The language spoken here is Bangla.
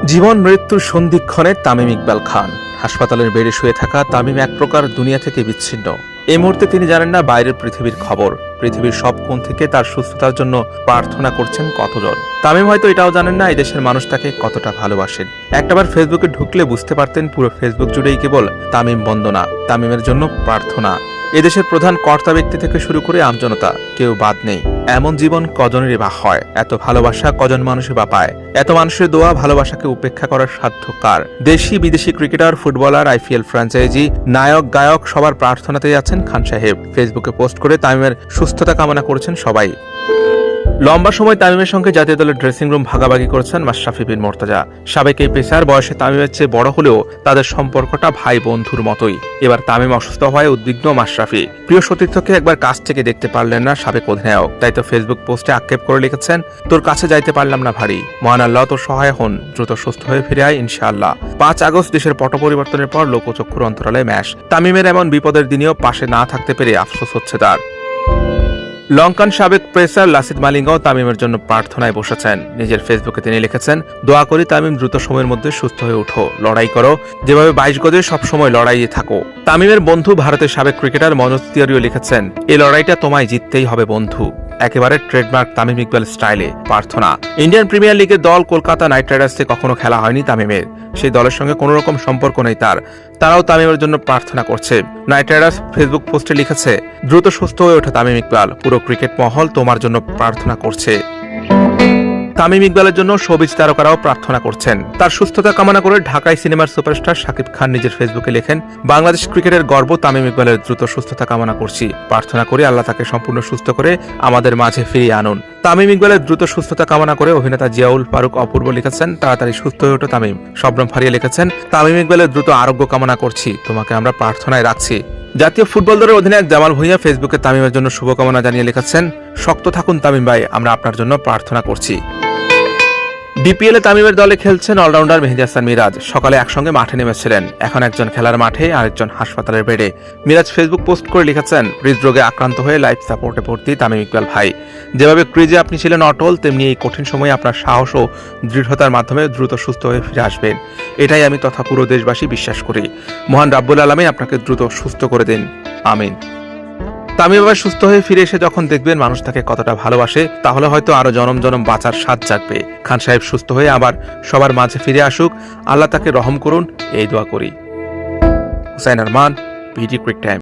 জীবন মৃত্যুর সন্ধিক্ষণে তামিম ইকবাল খান। হাসপাতালের বেডে শুয়ে থাকা তামিম এক প্রকার দুনিয়া থেকে বিচ্ছিন্ন। এই মুহূর্তে তিনি জানেন না বাইরের পৃথিবীর খবর। পৃথিবীর সব কোণ থেকে তার সুস্থতার জন্য প্রার্থনা করছেন কতজন। তামিম হয়তো এটাও জানেন না এই দেশের মানুষ তাকে কতটা ভালোবাসেন। একটাবার ফেসবুকে ঢুকলে বুঝতে পারতেন পুরো ফেসবুক জুড়েই কেবল তামিম বন্দনা, তামিমের জন্য প্রার্থনা। এদেশের প্রধান কর্তা ব্যক্তি থেকে শুরু করে আমজনতা কেউ বাদ নেই। এমন জীবন কজনেরই বা হয়? এত ভালোবাসা কজন মানুষই বা পায়? এত মানুষের দোয়া ভালোবাসাকে উপেক্ষা করার সাধ্য কার? দেশি বিদেশি ক্রিকেটার, ফুটবলার, আইপিএল ফ্র্যাঞ্চাইজি, নায়ক, গায়ক সবার প্রার্থনাতেই আছেন খান সাহেব। ফেসবুকে পোস্ট করে তামিমের সুস্থতা কামনা করেছেন সবাই। লম্বা সময় তামিমের সঙ্গে জাতীয় দলের ড্রেসিং রুম ভাগাভাগি করেছেন মাশরাফি বিন মুর্তজা। সাবেক এই পেসার বয়সে তামিমের চেয়ে বড় হলেও তাদের সম্পর্কটা ভাই বন্ধুর মতোই। এবার তামিম অসুস্থ হওয়ায় উদ্বিগ্ন মাশরাফি। প্রিয় সতীর্থকে একবার কাছ থেকে দেখতে পারলেন না সাবেক অধিনায়ক, তাই তো ফেসবুক পোস্টে আক্ষেপ করে লিখেছেন, তোর কাছে যাইতে পারলাম না ভারী, মহান আল্লাহ তোর সহায় হন, দ্রুত সুস্থ হয়ে ফিরে আয় ইনশাআল্লাহ। 5 আগস্ট দেশের পট পরিবর্তনের পর লোকচক্ষুর অন্তরালে ম্যাশ। তামিমের এমন বিপদের দিনেও পাশে না থাকতে পেরে আফসোস হচ্ছে তার। লঙ্কান সাবেক পেসার লাসিথ মালিঙ্গাও তামিমের জন্য প্রার্থনায় বসেছেন। নিজের ফেসবুকে তিনি লিখেছেন, দোয়া করি তামিম দ্রুত সময়ের মধ্যে সুস্থ হয়ে উঠো, লড়াই করো, যেভাবে 22 গজে সবসময় লড়াইয়ে থাকো। তামিমের বন্ধু ভারতের সাবেক ক্রিকেটার মনোজ তিওয়ারিও লিখেছেন, এই লড়াইটা তোমায় জিততেই হবে বন্ধু। একেবারে ট্রেডমার্ক তামিম ইকবাল স্টাইলে প্রার্থনা। ইন্ডিয়ান প্রিমিয়ার লিগের দল কলকাতা নাইট রাইডার্সে কখনো খেলা হয়নি তামিমের। সেই দলের সঙ্গে কোনো রকম সম্পর্ক নেই তার। তারাও তামিমের জন্য প্রার্থনা করছে। নাইট রাইডার্স ফেসবুক পোস্টে লিখেছে, দ্রুত সুস্থ হয়ে ওঠা তামিম ইকবাল, পুরো ক্রিকেট মহল তোমার জন্য প্রার্থনা করছে। তামিম ইকবালের জন্য শোবিজ তারকারাও প্রার্থনা করছেন। তার সুস্থতা কামনা করে ঢাকাই সিনেমার সুপারস্টার শাকিব খান নিজের ফেসবুকে লেখেন, বাংলাদেশ ক্রিকেটের গর্ব তামিম ইকবালের দ্রুত সুস্থতা কামনা করছি। প্রার্থনা করি আল্লাহ তাকে সম্পূর্ণ সুস্থ করে আমাদের মাঝে ফিরিয়ে আনুন। তামিম ইকবালের দ্রুত সুস্থতা কামনা করে অভিনেতা জিয়াউল ফারুক অপূর্ব লিখেছেন, তাড়াতাড়ি সুস্থ হয়ে ওঠো তামিম। শবনম ফারিয়া লিখেছেন, তামিম ইকবালের দ্রুত আরোগ্য কামনা করছি, তোমাকে আমরা প্রার্থনায় রাখছি। জাতীয় ফুটবল দলের অধিনায়ক জামাল ভুঁইয়া ফেসবুকে তামিমের জন্য শুভকামনা জানিয়ে লিখেছেন, শক্ত থাকুন তামিম ভাই, আমরা আপনার জন্য প্রার্থনা করছি। বিপিএলে তামিমের দলে খেলছেন অলরাউন্ডার মেহেদী হাসান মিরাজ। সকালে একসঙ্গে মাঠে নেমেছিলেন, এখন একজন খেলার মাঠে, আরেকজন হাসপাতালের বেডে। মিরাজ ফেসবুক পোস্ট করে লিখেছেন, হৃদরোগে আক্রান্ত হয়ে লাইফ সাপোর্টে ভর্তি তামিম ইকবাল ভাই। যেভাবে ক্রিজে আপনি ছিলেন অটল, তেমনি এই কঠিন সময়ে আপনার সাহস ও দৃঢ়তার মাধ্যমে দ্রুত সুস্থ হয়ে ফিরে আসবেন, এটাই আমি তথা পুরো দেশবাসী বিশ্বাস করি। মহান রাব্বুল আলামিন আপনাকে দ্রুত সুস্থ করে দিন, আমিন। তামিম আবার সুস্থ হয়ে ফিরে এসে যখন দেখবেন মানুষ তাকে কতটা ভালোবাসে, তাহলে হয়তো আরো জনম জনম বাঁচার স্বাদ জাগবে। খান সাহেব সুস্থ হয়ে আবার সবার মাঝে ফিরে আসুক, আল্লাহ তাকে রহম করুন, এই দোয়া করি। Hussain Arman, BD cric time.